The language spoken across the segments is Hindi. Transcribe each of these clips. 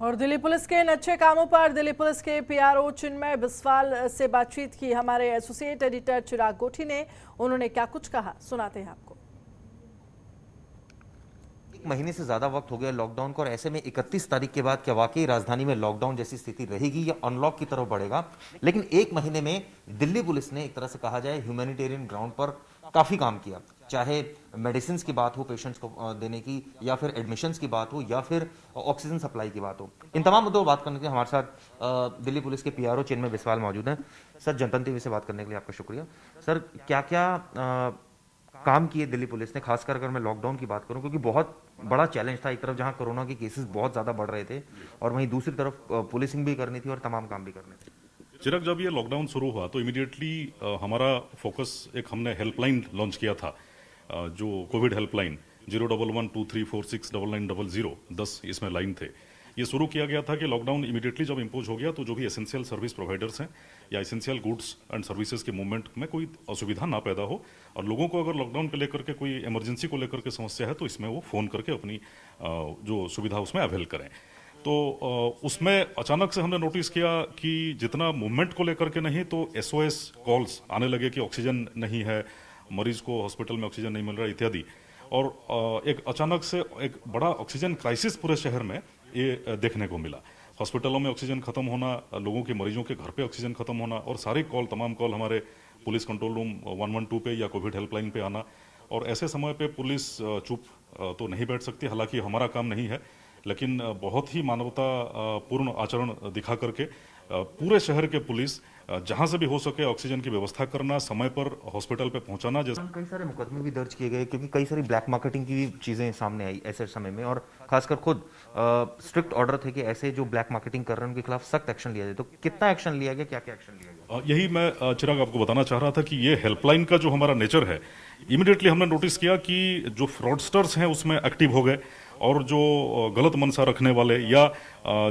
और दिल्ली पुलिस के इन अच्छे कामों पर दिल्ली पुलिस के पीआरओ चिन्मय बिस्वाल से बातचीत की हमारे एसोसिएट एडिटर चिराग गोठी ने। उन्होंने क्या कुछ कहा, सुनाते हैं आपको। एक महीने से ज्यादा वक्त हो गया लॉकडाउन को, और ऐसे में 31 तारीख के बाद क्या वाकई राजधानी में लॉकडाउन जैसी स्थिति रहेगी या अनलॉक की तरफ बढ़ेगा? लेकिन एक महीने में दिल्ली पुलिस ने एक तरह से कहा जाए ह्यूमैनिटेरियन ग्राउंड पर काफी काम किया, चाहे मेडिसिन की बात हो पेशेंट्स को देने की, या फिर एडमिशंस की बात हो, या फिर ऑक्सीजन सप्लाई की बात हो। इन तमाम मुद्दों पर बात करने के लिए हमारे साथ दिल्ली पुलिस के पीआरओ चिन्मय बिस्वाल मौजूद हैं। सर, जनता टीवी से बात करने के लिए आपका शुक्रिया। सर, क्या क्या काम किए दिल्ली पुलिस ने, खासकर अगर मैं लॉकडाउन की बात करूं, क्योंकि बहुत बड़ा चैलेंज था। एक तरफ जहां कोरोना के केसेस बहुत ज्यादा बढ़ रहे थे और वहीं दूसरी तरफ पुलिसिंग भी करनी थी और तमाम काम भी करने थे। चिराग, जब ये लॉकडाउन शुरू हुआ तो इमीडिएटली हमारा फोकस एक हमने हेल्पलाइन लॉन्च किया था, जो कोविड हेल्पलाइन 01123469900 10 इसमें लाइन थे। ये शुरू किया गया था कि लॉकडाउन इमीडिएटली जब इम्पोज हो गया तो जो भी एसेंशियल सर्विस प्रोवाइडर्स हैं या एसेंशियल गुड्स एंड सर्विसेज के मूवमेंट में कोई असुविधा ना पैदा हो, और लोगों को अगर लॉकडाउन को लेकर के कोई इमरजेंसी को लेकर के समस्या है तो इसमें वो फ़ोन करके अपनी जो सुविधा उसमें अवेल करें। तो उसमें अचानक से हमने नोटिस किया कि जितना मूवमेंट को लेकर के नहीं तो SOS कॉल्स आने लगे कि ऑक्सीजन नहीं है, मरीज को हॉस्पिटल में ऑक्सीजन नहीं मिल रहा इत्यादि। और एक अचानक से एक बड़ा ऑक्सीजन क्राइसिस पूरे शहर में ये देखने को मिला। हॉस्पिटलों में ऑक्सीजन खत्म होना, लोगों के मरीजों के घर पे ऑक्सीजन खत्म होना, और सारे कॉल, तमाम कॉल हमारे पुलिस कंट्रोल रूम 112 पे या कोविड हेल्पलाइन पे आना। और ऐसे समय पे पुलिस चुप तो नहीं बैठ सकती, हालांकि हमारा काम नहीं है, लेकिन बहुत ही मानवता पूर्ण आचरण दिखा करके पूरे शहर के पुलिस जहां से भी हो सके ऑक्सीजन की व्यवस्था करना, समय पर हॉस्पिटल पे पहुंचाना। जैसे कई सारे मुकदमे भी दर्ज किए गए क्योंकि कई सारी ब्लैक मार्केटिंग की भी चीजें सामने आई ऐसे समय में, और खासकर खुद स्ट्रिक्ट ऑर्डर थे कि ऐसे जो ब्लैक मार्केटिंग कर रहे हैं उनके खिलाफ सख्त एक्शन लिया जाए। तो कितना एक्शन लिया गया, क्या क्या एक्शन लिया गया? यही मैं चिराग आपको बताना चाह रहा था कि ये हेल्पलाइन का जो हमारा नेचर है, इमीडिएटली हमने नोटिस किया कि जो फ्रॉडस्टर्स हैं उसमें एक्टिव हो गए, और जो गलत मनसा रखने वाले या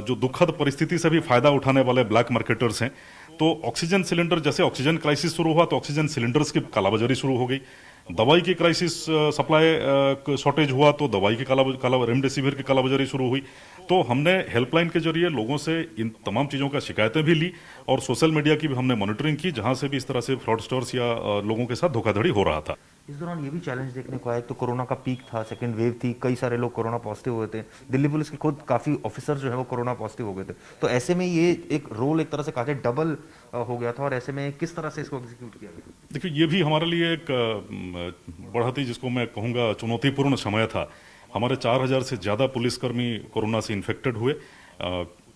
जो दुखद परिस्थिति से भी फायदा उठाने वाले ब्लैक मार्केटर्स हैं। तो ऑक्सीजन सिलेंडर, जैसे ऑक्सीजन क्राइसिस शुरू हुआ तो ऑक्सीजन सिलेंडर्स की कालाबाजारी शुरू हो गई। दवाई की क्राइसिस, सप्लाई शॉर्टेज हुआ तो दवाई की रेमडेसिविर की कालाबाजारी शुरू हुई। तो हमने हेल्पलाइन के जरिए लोगों से इन तमाम चीज़ों का शिकायतें भी ली, और सोशल मीडिया की भी हमने मॉनिटरिंग की जहां से भी इस तरह से फ्रॉडस्टर्स या लोगों के साथ धोखाधड़ी हो रहा था। इस दौरान ये भी चैलेंज देखने को आया, तो कोरोना का पीक था, सेकंड वेव थी, कई सारे लोग कोरोना पॉजिटिव हुए थे। दिल्ली पुलिस के खुद काफी ऑफिसर जो है वो कोरोना पॉजिटिव हो गए थे। तो ऐसे में ये एक रोल एक तरह से कहा डबल हो गया था, और ऐसे में किस तरह से इसको एग्जीक्यूट किया गया? देखिए, ये भी हमारे लिए एक बढ़ती, जिसको मैं कहूँगा चुनौतीपूर्ण समय था। हमारे 4000 से ज़्यादा पुलिसकर्मी कोरोना से इन्फेक्टेड हुए।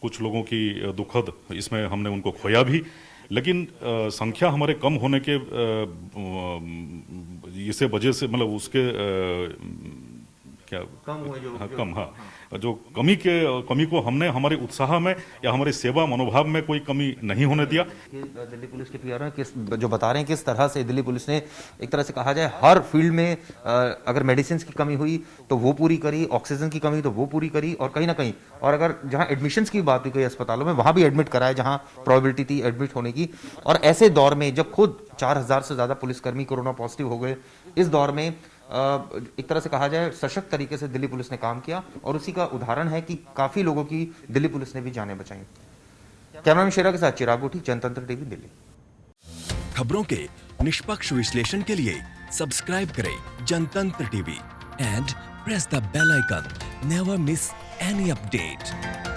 कुछ लोगों की दुखद इसमें हमने उनको खोया भी, लेकिन संख्या हमारे कम होने के इसे वजह से, मतलब उसके क्या कम हुए जो, हाँ, कम, हाँ, जो कमी को हमने हमारे उत्साह में या हमारे सेवा मनोभाव में कोई कमी नहीं होने दिया। दिल्ली पुलिस के पीआरओ किस जो बता रहे हैं किस तरह से दिल्ली पुलिस ने एक तरह से कहा जाए हर फील्ड में अगर मेडिसिन की कमी हुई तो वो पूरी करी, ऑक्सीजन की कमी तो वो पूरी करी, और कहीं ना कहीं, और अगर जहां एडमिशन की बात हुई कई अस्पतालों में, वहां भी एडमिट कराया जहां प्रोबेबिलिटी थी एडमिट होने की। और ऐसे दौर में जब खुद 4000 से ज्यादा पुलिसकर्मी कोरोना पॉजिटिव हो गए, इस दौर में एक तरह से कहा जाए सशक्त तरीके से दिल्ली पुलिस ने काम किया, और उसी का उदाहरण है कि काफी लोगों की दिल्ली पुलिस ने भी जानें बचाई। कैमरामैन शेरा के साथ चिराग गोठी, जनतंत्र टीवी, दिल्ली। खबरों के निष्पक्ष विश्लेषण के लिए सब्सक्राइब करें Jantantra TV and press the bell icon. Never miss any update.